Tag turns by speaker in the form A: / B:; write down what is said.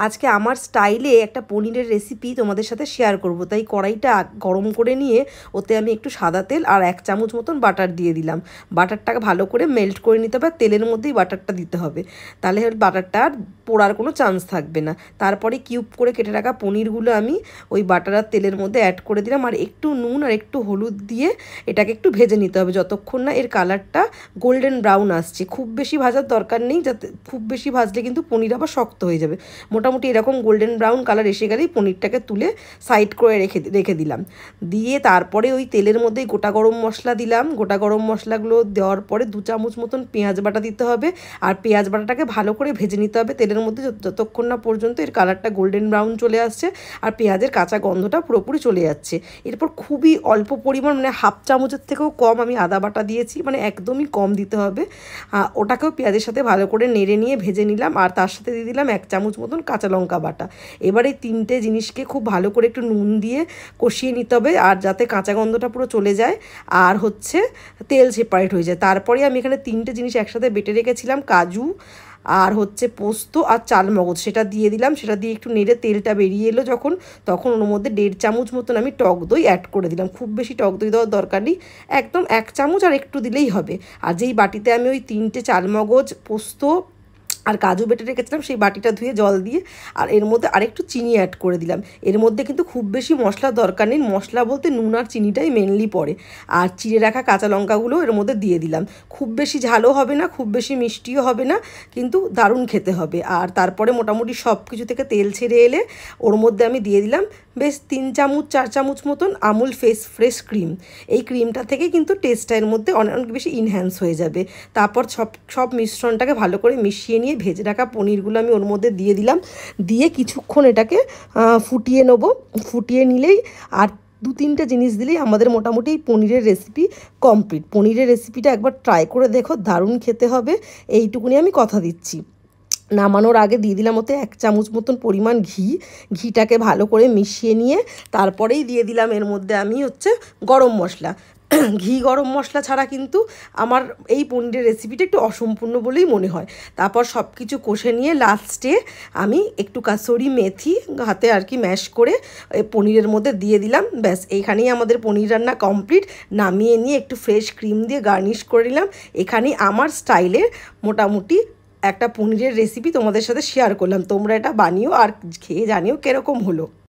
A: আজকে আমার স্টাইলে একটা পনিরের রেসিপি তোমাদের সাথে শেয়ার করব। তাই কড়াইটা গরম করে নিয়ে ওতে আমি একটু সাদা তেল আর 1 চামচ মতন বাটার দিয়ে দিলাম। বাটারটাকে ভালো করে মেল্ট করে নিতে হবে, তেলের মধ্যেই বাটারটা দিতে হবে, তাহলে বাটারটা আর পোড়ার কোনো চান্স থাকবে না। তারপরে কিউব করে কেটে রাখা পনিরগুলো আমি ওই বাটার আর তেলের মধ্যে অ্যাড করে দিলাম, আর একটু নুন আর একটু হলুদ দিয়ে এটাকে একটু ভেজে নিতে হবে যতক্ষণ না এর কালারটা গোল্ডেন ব্রাউন আসছে। খুব বেশি ভাজার দরকার নেই, যাতে খুব বেশি ভাজলে কিন্তু পনির আবার শক্ত হয়ে যাবে। মোটামুটি এরকম গোল্ডেন ব্রাউন কালার এসে গেলেই পনিরটাকে তুলে সাইড করে রেখে দিলাম। দিয়ে তারপরে ওই তেলের মধ্যে গোটা গরম মশলা দিলাম। গোটা গরম মশলাগুলো দেওয়ার পরে 2 চামচ মতন পেঁয়াজ বাটা দিতে হবে, আর পেঁয়াজ বাটাটাকে ভালো করে ভেজে নিতে হবে তেলের মধ্যে যতক্ষণ না পর্যন্ত এর কালারটা গোল্ডেন ব্রাউন চলে আসছে আর পেঁয়াজের কাঁচা গন্ধটা পুরোপুরি চলে যাচ্ছে। এরপর খুবই অল্প পরিমাণ, মানে হাফ চামচের থেকেও কম আমি আদা বাটা দিয়েছি, মানে একদমই কম দিতে হবে। ওটাকেও পেঁয়াজের সাথে ভালো করে নেড়ে নিয়ে ভেজে নিলাম, আর তার সাথে দিয়ে দিলাম 1 চামচ মতন কাঁচা লঙ্কা বাটা। এবার এই 3টে জিনিসকে খুব ভালো করে একটু নুন দিয়ে কষিয়ে নিতে হবে, আর যাতে কাঁচা গন্ধটা পুরো চলে যায় আর তেল সেপারেট হয়ে যায়। তারপরে আমি এখানে 3টে জিনিস একসাথে বেটে রেখেছিলাম, কাজু আর পোস্ত আর চালমগজ, সেটা দিয়ে দিলাম। সেটা দিয়ে একটু নেড়ে তেলটা বেরিয়ে এলো যখন, তখন ওর মধ্যে 1.5 চামচ মতন আমি টক দই অ্যাড করে দিলাম। খুব বেশি টক দই দেওয়ার দরকার নেই, একদম 1 চামচ আর একটু দিলেই হবে। আর যেই বাটিতে আমি ওই 3টে চালমগজ, পোস্ত আর কাজু বেটে রেখেছিলাম সেই বাটিটা ধুয়ে জল দিয়ে আর এর মধ্যে আরেকটু চিনি অ্যাড করে দিলাম। এর মধ্যে কিন্তু খুব বেশি মশলার দরকার নেই, মশলা বলতে নুন আর চিনিটাই মেনলি পড়ে। আর চিড়ে রাখা কাঁচা লঙ্কাগুলো এর মধ্যে দিয়ে দিলাম। খুব বেশি ঝালও হবে না, খুব বেশি মিষ্টিও হবে না, কিন্তু দারুণ খেতে হবে। আর তারপরে মোটামুটি সব কিছু থেকে তেল ছেড়ে এলে ওর মধ্যে আমি দিয়ে দিলাম বেশ 3 চামচ 4 চামচ মতন আমুল ফ্রেশ ক্রিম। এই ক্রিমটা থেকে কিন্তু টেস্টটা এর মধ্যে অনেক বেশি ইনহ্যান্স হয়ে যাবে। তারপর সব মিশ্রণটাকে ভালো করে মিশিয়ে নিয়ে ভেজে রাখা পনিরগুলো আমি ওর মধ্যে দিয়ে দিলাম। দিয়ে কিছুক্ষণ এটাকে ফুটিয়ে নেব। ফুটিয়ে নিলেই আর 2-3টে জিনিস দিলেই আমাদের মোটামুটি এই পনিরের রেসিপি কমপ্লিট। পনিরের রেসিপিটা একবার ট্রাই করে দেখো, দারুণ খেতে হবে, এইটুকুনি আমি কথা দিচ্ছি। নামানোর আগে দিয়ে দিলাম ওতে 1 চামচ মতন পরিমাণ ঘিটাকে ভালো করে মিশিয়ে নিয়ে তারপরেই দিয়ে দিলাম এর মধ্যে আমি গরম মশলা। ঘি গরম মশলা ছাড়া কিন্তু আমার এই পনিরের রেসিপিটা একটু অসম্পূর্ণ বলেই মনে হয়। তারপর সব কিছু কষে নিয়ে লাস্টে আমি একটু কাসুরি মেথি হাতে ম্যাশ করে পনিরের মধ্যে দিয়ে দিলাম। ব্যাস, এইখানেই আমাদের পনির রান্না কমপ্লিট। নামিয়ে নিয়ে একটু ফ্রেশ ক্রিম দিয়ে গার্নিশ করে নিলাম। এখানেই আমার স্টাইলের মোটামুটি একটা পনিরের রেসিপি তোমাদের সাথে শেয়ার করলাম। তোমরা এটা বানিও আর খেয়ে জানিও কীরকম হলো।